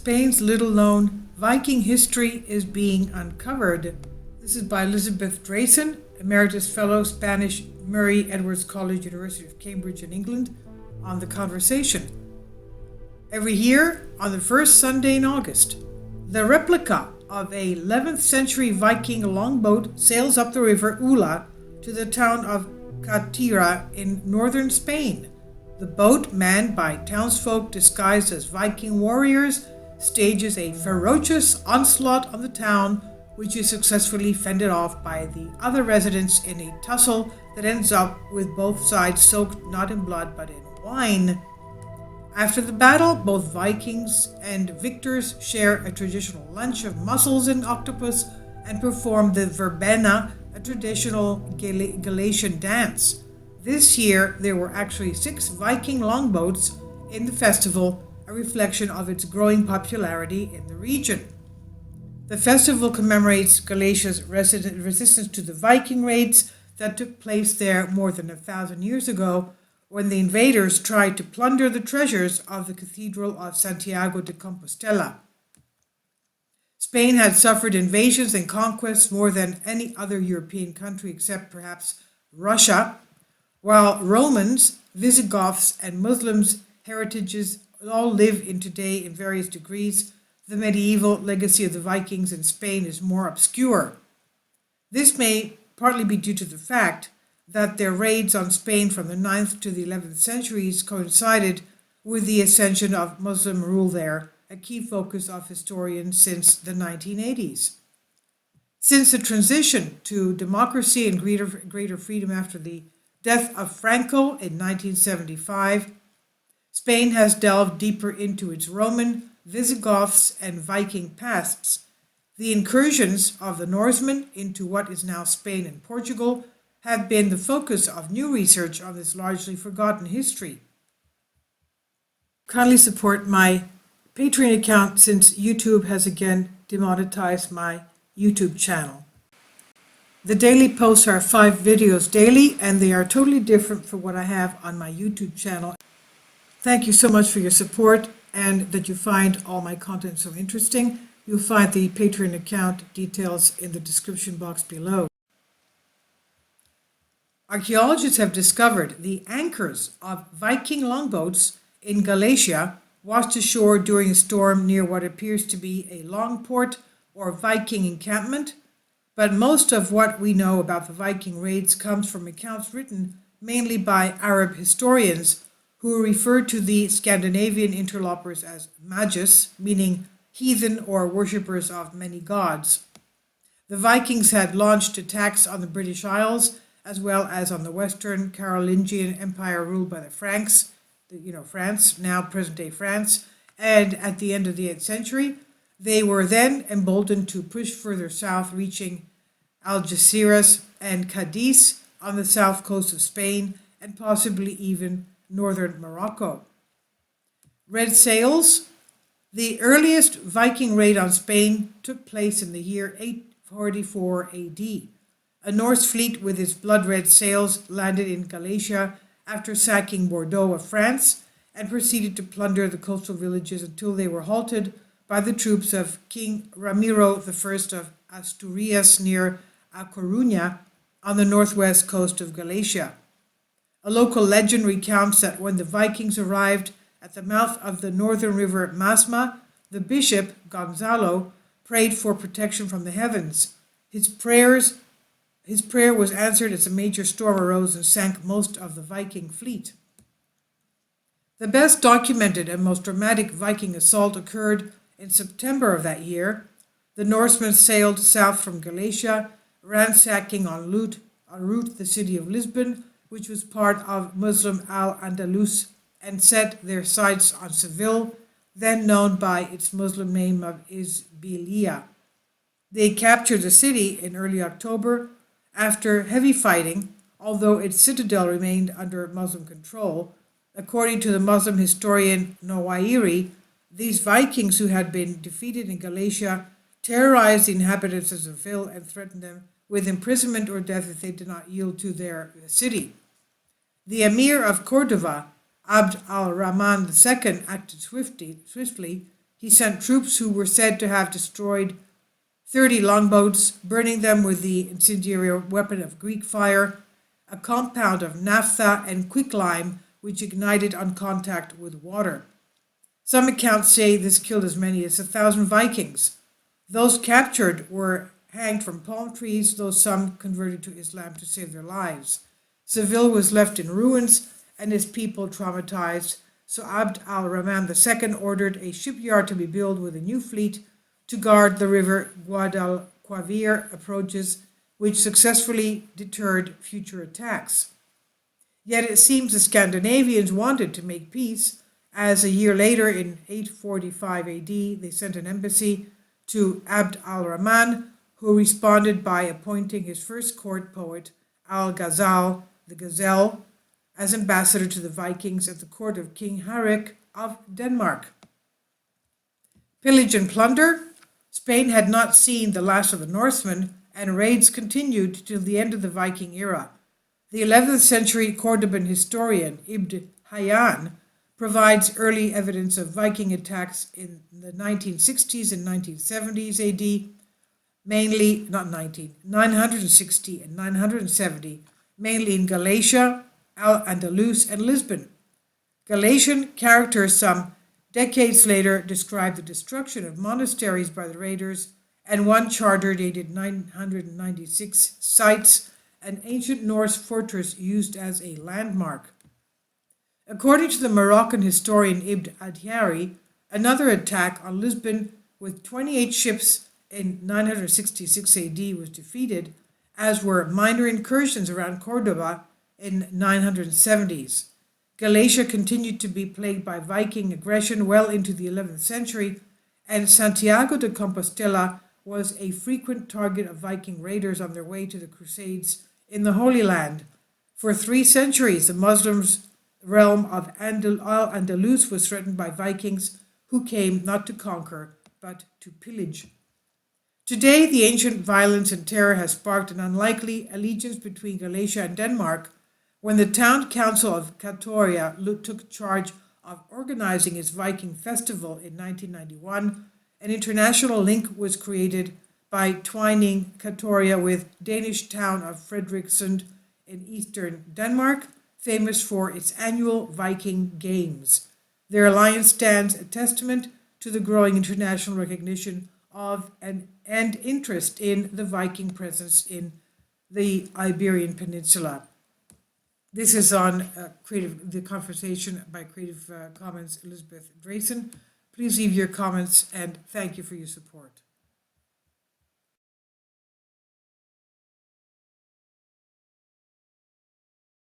Spain's little-known Viking history is being uncovered. This is by Elizabeth Drayson, Emeritus Fellow, Spanish, Murray Edwards College, University of Cambridge in England, on The Conversation. Every year, on the first Sunday in August, the replica of a 11th century Viking longboat sails up the river Ula to the town of Catira in northern Spain. The boat, manned by townsfolk disguised as Viking warriors, stages a ferocious onslaught on the town, which is successfully fended off by the other residents in a tussle that ends up with both sides soaked not in blood but in wine. After the battle, both Vikings and victors share a traditional lunch of mussels and octopus and perform the verbena, a traditional Galatian dance. This year, there were actually 6 Viking longboats in the festival, a reflection of its growing popularity in the region. The festival commemorates Galatia's resistance to the Viking raids that took place there more than 1,000 years ago, when the invaders tried to plunder the treasures of the Cathedral of Santiago de Compostela. Spain had suffered invasions and conquests more than any other European country except perhaps Russia, while Romans, Visigoths, and Muslims' heritages all live in today in various degrees. The medieval legacy of the Vikings in Spain is more obscure. This may partly be due to the fact that their raids on Spain from the 9th to the 11th centuries coincided with the ascension of Muslim rule there, a key focus of historians since the 1980s. Since the transition to democracy and greater freedom after the death of Franco in 1975, Spain has delved deeper into its Roman, Visigoths, and Viking pasts. The incursions of the Norsemen into what is now Spain and Portugal have been the focus of new research on this largely forgotten history. Kindly support my Patreon account since YouTube has again demonetized my YouTube channel. The daily posts are 5 videos daily, and they are totally different from what I have on my YouTube channel. Thank you so much for your support and that you find all my content so interesting. You'll find the Patreon account details in the description box below. Archaeologists have discovered the anchors of Viking longboats in Galicia washed ashore during a storm near what appears to be a long port or Viking encampment, but most of what we know about the Viking raids comes from accounts written mainly by Arab historians who refer to the Scandinavian interlopers as magus, meaning heathen or worshippers of many gods. The Vikings had launched attacks on the British Isles as well as on the Western Carolingian Empire ruled by the Franks, France, now present-day France, and at the end of the 8th century, they were then emboldened to push further south, reaching Algeciras and Cadiz on the south coast of Spain and possibly even northern Morocco. Red sails. The earliest Viking raid on Spain took place in the year 844 AD. A Norse fleet with its blood-red sails landed in Galicia after sacking Bordeaux of France and proceeded to plunder the coastal villages until they were halted by the troops of King Ramiro I of Asturias near A Coruña on the northwest coast of Galicia. A local legend recounts that when the Vikings arrived at the mouth of the northern river Masma, the bishop, Gonzalo, prayed for protection from the heavens. His prayer was answered as a major storm arose and sank most of the Viking fleet. The best documented and most dramatic Viking assault occurred in September of that year. The Norsemen sailed south from Galicia, ransacking en route the city of Lisbon, which was part of Muslim Al-Andalus, and set their sights on Seville, then known by its Muslim name of Isbilia. They captured the city in early October after heavy fighting, although its citadel remained under Muslim control. According to the Muslim historian Nawairi, these Vikings who had been defeated in Galicia terrorized the inhabitants of Seville and threatened them with imprisonment or death if they did not yield to their city. The emir of Cordova, Abd al-Rahman II, acted swiftly. He he sent troops who were said to have destroyed 30 longboats, burning them with the incendiary weapon of Greek fire, a compound of naphtha and quicklime which ignited on contact with water. Some accounts say this killed as many as 1,000 Vikings. Those captured were hanged from palm trees, though some converted to Islam to save their lives. Seville was left in ruins and his people traumatized, so Abd al-Rahman II ordered a shipyard to be built with a new fleet to guard the river Guadalquivir approaches, which successfully deterred future attacks. Yet it seems the Scandinavians wanted to make peace, as a year later, in 845 AD, they sent an embassy to Abd al-Rahman, who responded by appointing his first court poet, Al-Ghazal, the Gazelle, as ambassador to the Vikings at the court of King Harik of Denmark. Pillage and plunder. Spain had not seen the last of the Northmen, and raids continued till the end of the Viking era. The 11th century Cordoban historian Ibn Hayyan provides early evidence of Viking attacks in the 1960s and 1970s AD, mainly, 960 and 970, mainly in Galatia, Al-Andalus, and Lisbon. Galatian characters some decades later describe the destruction of monasteries by the raiders, and one charter dated 996 cites an ancient Norse fortress used as a landmark. According to the Moroccan historian Ibn Adhari, another attack on Lisbon with 28 ships in 966 AD was defeated, as were minor incursions around Cordoba in 970s. Galatia continued to be plagued by Viking aggression well into the 11th century, and Santiago de Compostela was a frequent target of Viking raiders on their way to the Crusades in the Holy Land. For 3 centuries, the Muslims' realm of Al-Andalus was threatened by Vikings who came not to conquer, but to pillage. Today, the ancient violence and terror has sparked an unlikely allegiance between Galatia and Denmark. When the town council of Katoria took charge of organizing its Viking festival in 1991, an international link was created by twining Katoria with Danish town of Frederiksund in eastern Denmark, famous for its annual Viking Games. Their alliance stands a testament to the growing international recognition of and interest in the Viking presence in the Iberian Peninsula. This is on the conversation by Creative Commons Elizabeth Drayson. Please leave your comments and thank you for your support.